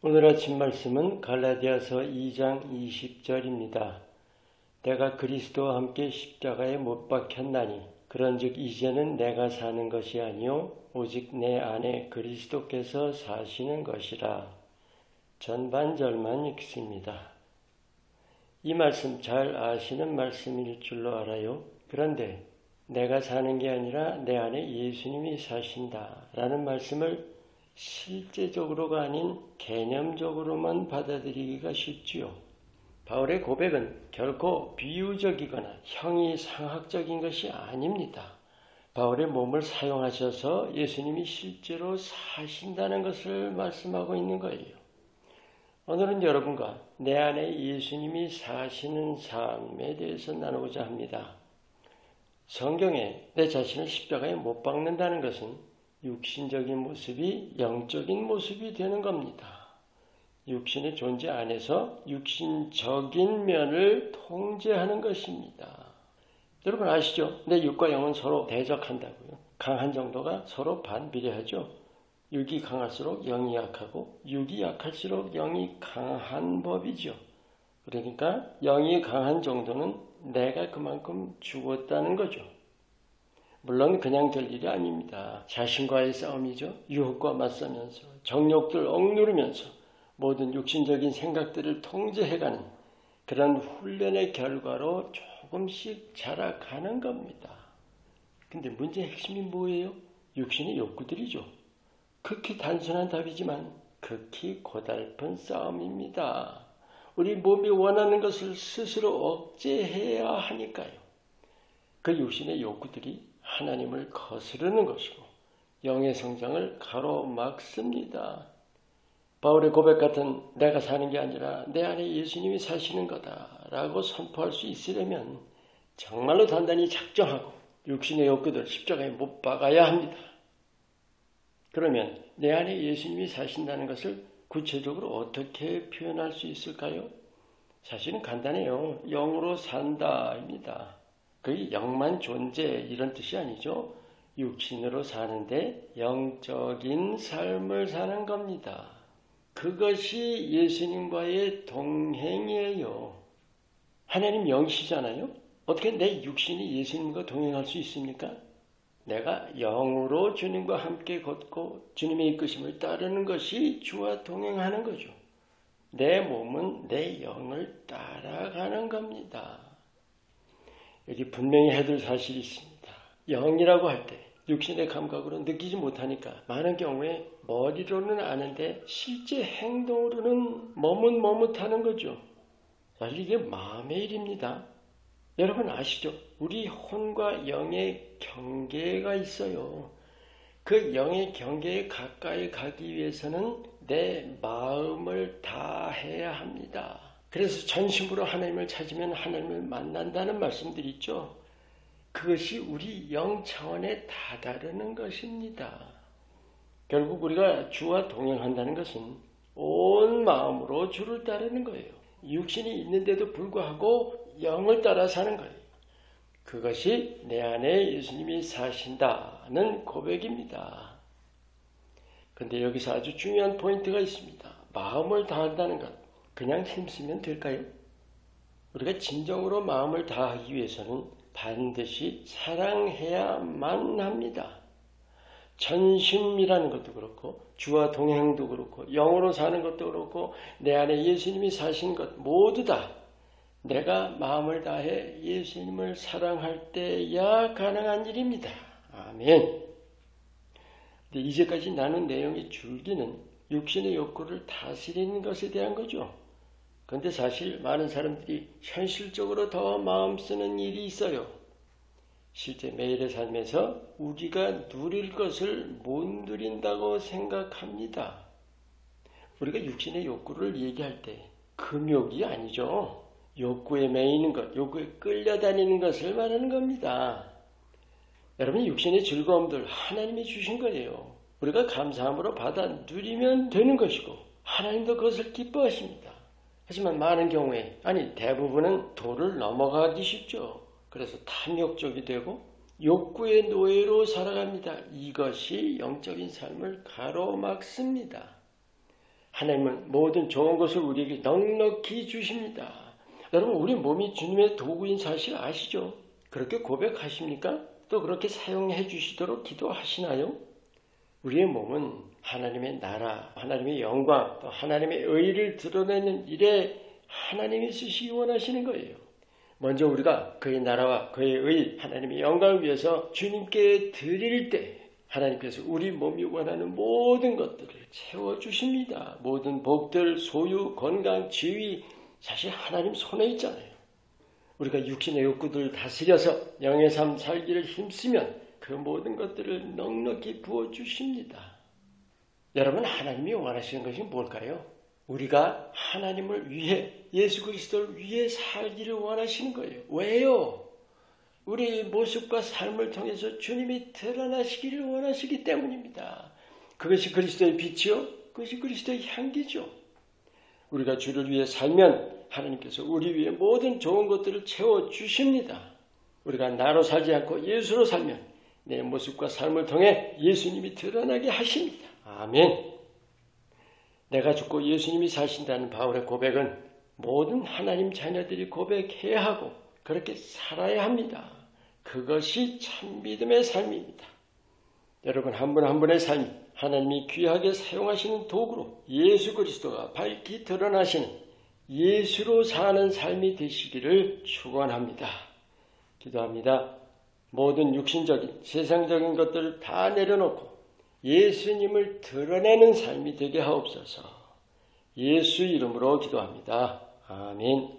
오늘 아침 말씀은 갈라디아서 2장 20절입니다. 내가 그리스도와 함께 십자가에 못 박혔나니 그런즉 이제는 내가 사는 것이 아니요 오직 내 안에 그리스도께서 사시는 것이라. 전반절만 읽습니다. 이 말씀 잘 아시는 말씀일 줄로 알아요. 그런데 내가 사는 게 아니라 내 안에 예수님이 사신다 라는 말씀을 실제적으로가 아닌 개념적으로만 받아들이기가 쉽지요. 바울의 고백은 결코 비유적이거나 형이상학적인 것이 아닙니다. 바울의 몸을 사용하셔서 예수님이 실제로 사신다는 것을 말씀하고 있는 거예요. 오늘은 여러분과 내 안에 예수님이 사시는 삶에 대해서 나누고자 합니다. 성경에 내 자신을 십자가에 못 박는다는 것은 육신적인 모습이 영적인 모습이 되는 겁니다. 육신의 존재 안에서 육신적인 면을 통제하는 것입니다. 여러분 아시죠? 내 육과 영은 서로 대적한다고요. 강한 정도가 서로 반비례하죠. 육이 강할수록 영이 약하고 육이 약할수록 영이 강한 법이죠. 그러니까 영이 강한 정도는 내가 그만큼 죽었다는 거죠. 물론 그냥 될 일이 아닙니다. 자신과의 싸움이죠. 유혹과 맞서면서 정욕들 억누르면서 모든 육신적인 생각들을 통제해가는 그런 훈련의 결과로 조금씩 자라가는 겁니다. 근데 문제의 핵심이 뭐예요? 육신의 욕구들이죠. 극히 단순한 답이지만 극히 고달픈 싸움입니다. 우리 몸이 원하는 것을 스스로 억제해야 하니까요. 그 육신의 욕구들이 하나님을 거스르는 것이고 영의 성장을 가로막습니다. 바울의 고백 같은 내가 사는 게 아니라 내 안에 예수님이 사시는 거다라고 선포할 수 있으려면 정말로 단단히 작정하고 육신의 욕구들 십자가에 못 박아야 합니다. 그러면 내 안에 예수님이 사신다는 것을 구체적으로 어떻게 표현할 수 있을까요? 사실은 간단해요. 영으로 산다입니다. 그게 영만 존재 이런 뜻이 아니죠. 육신으로 사는데 영적인 삶을 사는 겁니다. 그것이 예수님과의 동행이에요. 하나님 영이시잖아요. 어떻게 내 육신이 예수님과 동행할 수 있습니까? 내가 영으로 주님과 함께 걷고 주님의 이끄심을 따르는 것이 주와 동행하는 거죠. 내 몸은 내 영을 따라가는 겁니다. 여기 분명히 해둘 사실이 있습니다. 영이라고 할 때 육신의 감각으로 느끼지 못하니까 많은 경우에 머리로는 아는데 실제 행동으로는 머뭇머뭇하는 거죠. 사실 이게 마음의 일입니다. 여러분 아시죠? 우리 혼과 영의 경계가 있어요. 그 영의 경계에 가까이 가기 위해서는 내 마음을 다해야 합니다. 그래서 전심으로 하나님을 찾으면 하나님을 만난다는 말씀들이 있죠. 그것이 우리 영 차원에 다다르는 것입니다. 결국 우리가 주와 동행한다는 것은 온 마음으로 주를 따르는 거예요. 육신이 있는데도 불구하고 영을 따라 사는 거예요. 그것이 내 안에 예수님이 사신다는 고백입니다. 그런데 여기서 아주 중요한 포인트가 있습니다. 마음을 다한다는 것. 그냥 힘쓰면 될까요? 우리가 진정으로 마음을 다하기 위해서는 반드시 사랑해야만 합니다. 전심이라는 것도 그렇고 주와 동행도 그렇고 영으로 사는 것도 그렇고 내 안에 예수님이 사신 것 모두 다 내가 마음을 다해 예수님을 사랑할 때야 가능한 일입니다. 아멘. 근데 이제까지 나눈 내용의 줄기는 육신의 욕구를 다스리는 것에 대한 거죠. 그런데 사실 많은 사람들이 현실적으로 더 마음 쓰는 일이 있어요. 실제 매일의 삶에서 우리가 누릴 것을 못 누린다고 생각합니다. 우리가 육신의 욕구를 얘기할 때 금욕이 아니죠. 욕구에 매이는 것, 욕구에 끌려다니는 것을 말하는 겁니다. 여러분 육신의 즐거움들 하나님이 주신 거예요. 우리가 감사함으로 받아 누리면 되는 것이고 하나님도 그것을 기뻐하십니다. 하지만 많은 경우에 대부분은 도를 넘어가기 쉽죠. 그래서 탐욕적이 되고 욕구의 노예로 살아갑니다. 이것이 영적인 삶을 가로막습니다. 하나님은 모든 좋은 것을 우리에게 넉넉히 주십니다. 여러분, 우리 몸이 주님의 도구인 사실 아시죠? 그렇게 고백하십니까? 또 그렇게 사용해 주시도록 기도하시나요? 우리의 몸은 하나님의 나라, 하나님의 영광, 또 하나님의 의를 드러내는 일에 하나님이 쓰시기 원하시는 거예요. 먼저 우리가 그의 나라와 그의 의, 하나님의 영광을 위해서 주님께 드릴 때 하나님께서 우리 몸이 원하는 모든 것들을 채워주십니다. 모든 복들, 소유, 건강, 지위, 사실 하나님 손에 있잖아요. 우리가 육신의 욕구들을 다스려서 영의 삶 살기를 힘쓰면 그 모든 것들을 넉넉히 부어주십니다. 여러분, 하나님이 원하시는 것이 뭘까요? 우리가 하나님을 위해, 예수 그리스도를 위해 살기를 원하시는 거예요. 왜요? 우리 모습과 삶을 통해서 주님이 드러나시기를 원하시기 때문입니다. 그것이 그리스도의 빛이요, 그것이 그리스도의 향기죠. 우리가 주를 위해 살면 하나님께서 우리 위해 모든 좋은 것들을 채워주십니다. 우리가 나로 살지 않고 예수로 살면 내 모습과 삶을 통해 예수님이 드러나게 하십니다. 아멘. 내가 죽고 예수님이 사신다는 바울의 고백은 모든 하나님 자녀들이 고백해야 하고 그렇게 살아야 합니다. 그것이 참 믿음의 삶입니다. 여러분, 한 분 한 분의 삶이 하나님이 귀하게 사용하시는 도구로 예수 그리스도가 밝히 드러나시는 예수로 사는 삶이 되시기를 축원합니다. 기도합니다. 모든 육신적인 세상적인 것들을 다 내려놓고 예수님을 드러내는 삶이 되게 하옵소서. 예수 이름으로 기도합니다. 아멘.